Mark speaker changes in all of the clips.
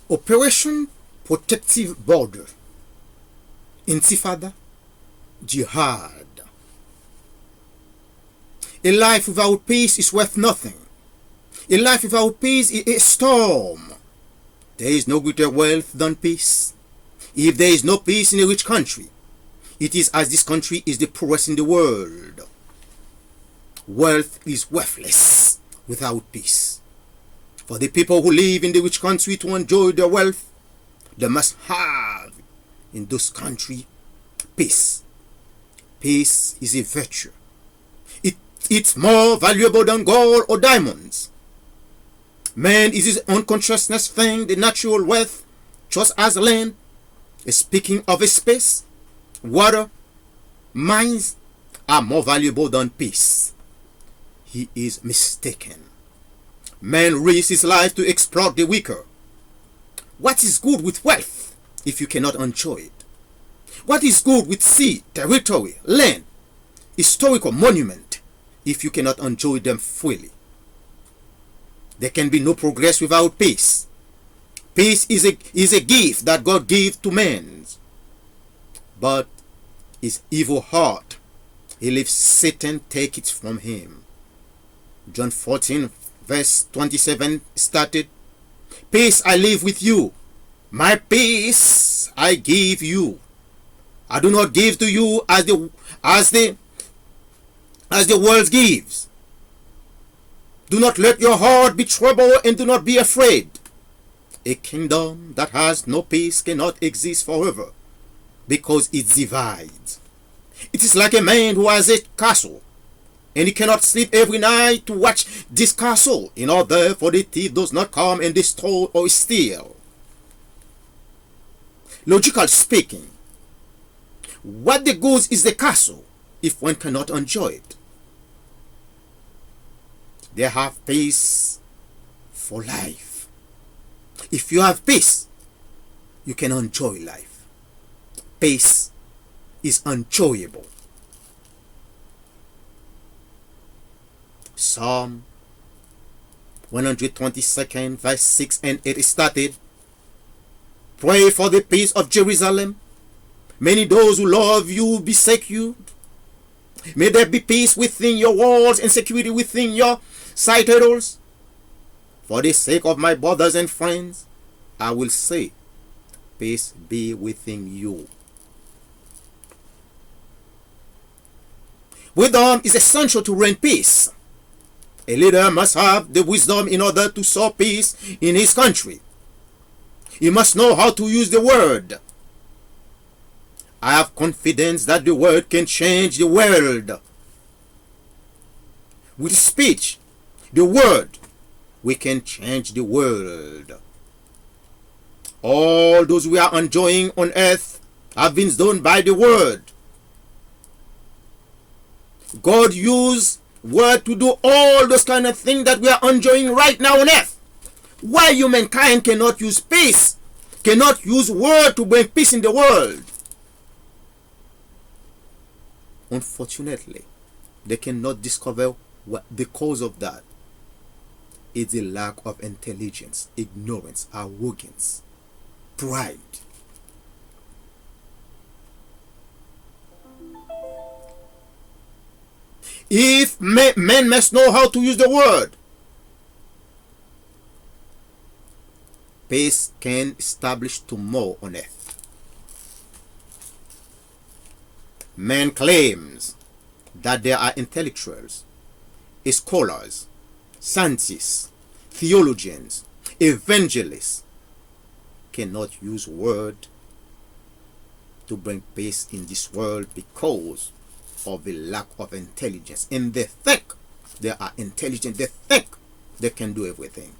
Speaker 1: Operation Protective Border, Intifada, Jihad. A life without peace is worth nothing. A life without peace is a storm. There is no greater wealth than peace. If there is no peace in a rich country, it is as this country is the poorest in the world. Wealth is worthless without peace. For the people who live in the rich country to enjoy their wealth, they must have in this country peace. Peace is a virtue. It's more valuable than gold or diamonds. Man is his own consciousness thing, the natural wealth, just as land. Speaking of a space, water, mines are more valuable than peace. He is mistaken. Man risks his life to exploit the weaker. What is good with wealth if you cannot enjoy it? What is good with sea, territory, land, historical monument if you cannot enjoy them freely? There can be no progress without peace. Peace is a gift that God gives to man. But his evil heart, he leaves Satan take it from him. John 14 verse 27 started, "Peace I leave with you, my peace I give you. I do not give to you as the world gives. Do not let your heart be troubled and do not be afraid." A kingdom that has no peace cannot exist forever because it divides. It is like a man who has a castle and he cannot sleep every night to watch this castle in order for the thief does not come and destroy or steal. Logically speaking, what the good is the castle if one cannot enjoy it? They have peace for life. If you have peace, you can enjoy life. Peace is enjoyable. Psalm 122 verse 6 and 8 started, "Pray for the peace of Jerusalem. Many those who love you be secured. May there be peace within your walls and security within your citadels. For the sake of my brothers and friends, I will say, peace be within you." Wisdom is essential to reign peace. A leader must have the wisdom in order to sow peace in his country. He must know how to use the word. I have confidence that the word can change the world. With speech, the word, we can change the world. All those we are enjoying on earth have been done by the word. God used word to do all those kind of things that we are enjoying right now on earth. Why humankind cannot use peace, cannot use word to bring peace in the world? Unfortunately, they cannot discover what the cause of that. It's a lack of intelligence, ignorance, arrogance, pride. If men must know how to use the word, peace can establish tomorrow on earth. Man claims that there are intellectuals, scholars, scientists, theologians, evangelists cannot use word to bring peace in this world because of the lack of intelligence. And they think they are intelligent, they think they can do everything.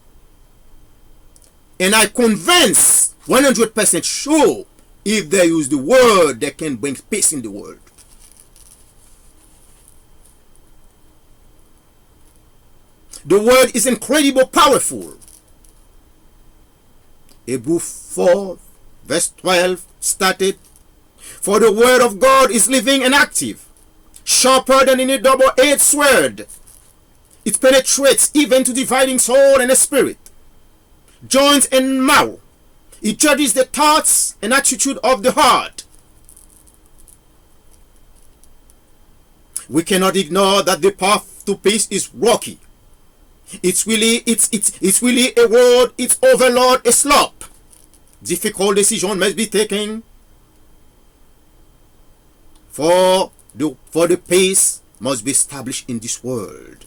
Speaker 1: And I convince 100% sure if they use the word, they can bring peace in the world. The word is incredibly powerful. Hebrews 4 verse 12 started, "For the word of God is living and active, sharper than any double-edged sword. It penetrates even to dividing soul and spirit, joints and marrow, It judges the thoughts and attitude of the heart. We cannot ignore that the path to peace is rocky. It's really a road, it's overload, a slope. Difficult decision must be taken for the peace must be established in this world.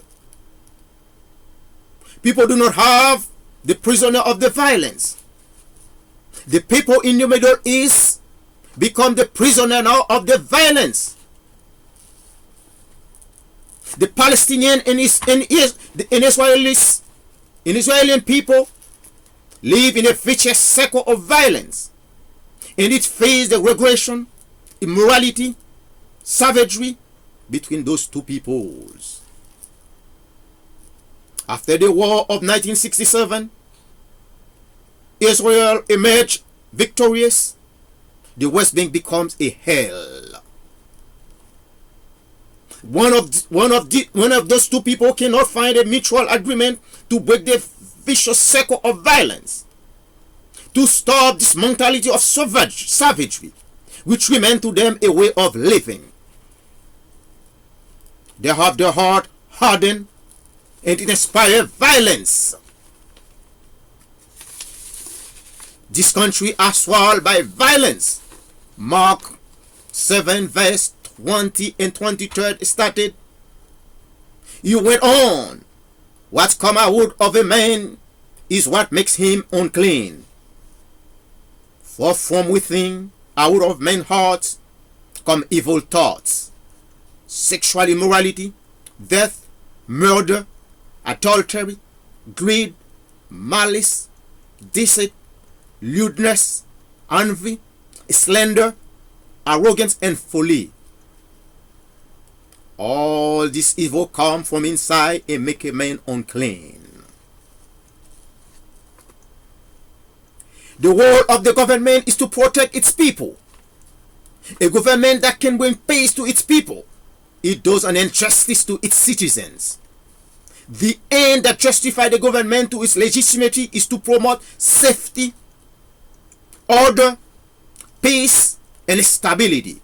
Speaker 1: People do not have the prisoner of the violence. The people in the Middle East become the prisoner now of the violence. The Palestinian and Israeli people live in a vicious cycle of violence, and it faces the regression, immorality, savagery between those two peoples. After the war of 1967, Israel emerged victorious. The West Bank becomes a hell. One of those two people cannot find a mutual agreement to break the vicious cycle of violence, to stop this mentality of savagery, which remains to them a way of living. They have their heart hardened, and it inspires violence. This country is swallowed by violence. Mark 7 verse 20 and 23 started. You went on. What come out of a man is what makes him unclean. For from within, out of men's hearts, come evil thoughts, sexual immorality, death, murder, adultery, greed, malice, deceit, lewdness, envy, slander, arrogance, and folly. All this evil come from inside and make a man unclean. The role of the government is to protect its people. A government that can bring peace to its people, it does an injustice to its citizens. The end that justifies the government to its legitimacy is to promote safety, order, peace, and stability.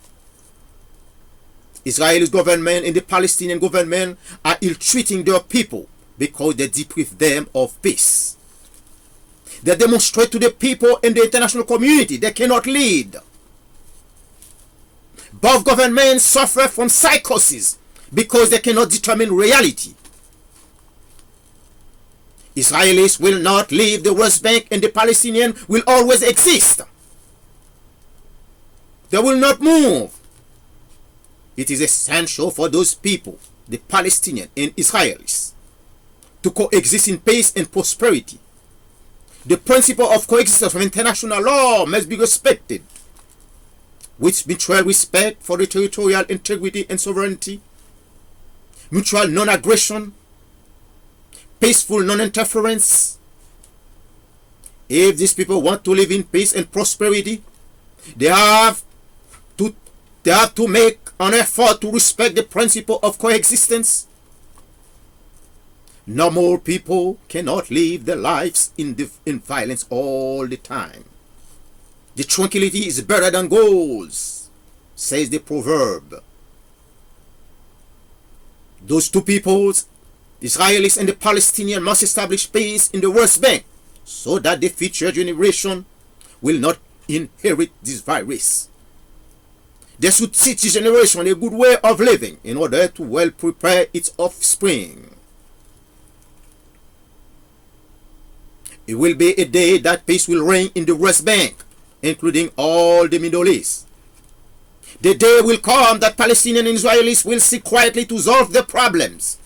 Speaker 1: Israel's government and the Palestinian government are ill-treating their people because they deprive them of peace. They demonstrate to the people and the international community they cannot lead. Both governments suffer from psychosis because they cannot determine reality. Israelis will not leave the West Bank, and the Palestinians will always exist. They will not move. It is essential for those people, the Palestinians and Israelis, to coexist in peace and prosperity. The principle of coexistence of international law must be respected, with mutual respect for the territorial integrity and sovereignty, mutual non-aggression, peaceful non-interference. If these people want to live in peace and prosperity, they have to make an effort to respect the principle of coexistence. Normal people cannot live their lives in violence all the time. The tranquility is better than gold, says the proverb. Those two peoples, Israelis and the Palestinians, must establish peace in the West Bank so that the future generation will not inherit this virus. They should teach this generation a good way of living in order to well prepare its offspring. It will be a day that peace will reign in the West Bank, including all the Middle East. The day will come that Palestinians and Israelis will seek quietly to solve their problems.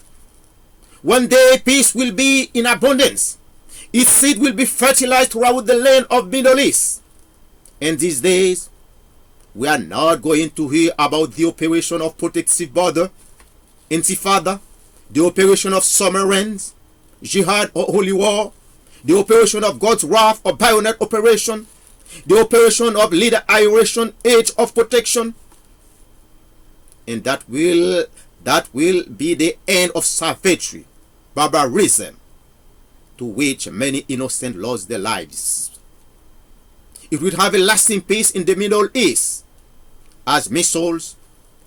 Speaker 1: One day peace will be in abundance. Its seed will be fertilized throughout the land of Middle East. And these days, we are not going to hear about the operation of protective border, Intifada, the operation of submarines, Jihad or holy war, the operation of God's wrath or bayonet operation, the operation of leader aeration, age of protection. And that will be the end of savagery, barbarism, to which many innocent lost their lives. It will have a lasting peace in the Middle East, as missiles,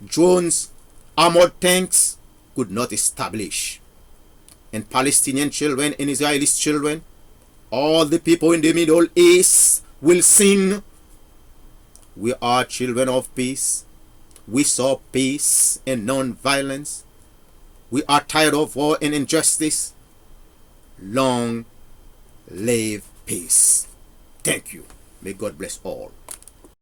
Speaker 1: drones, armored tanks could not establish. And Palestinian children and Israeli children, all the people in the Middle East will sing, we are children of peace. We saw peace and non-violence. We are tired of war and injustice. Long live peace. Thank you. May God bless all.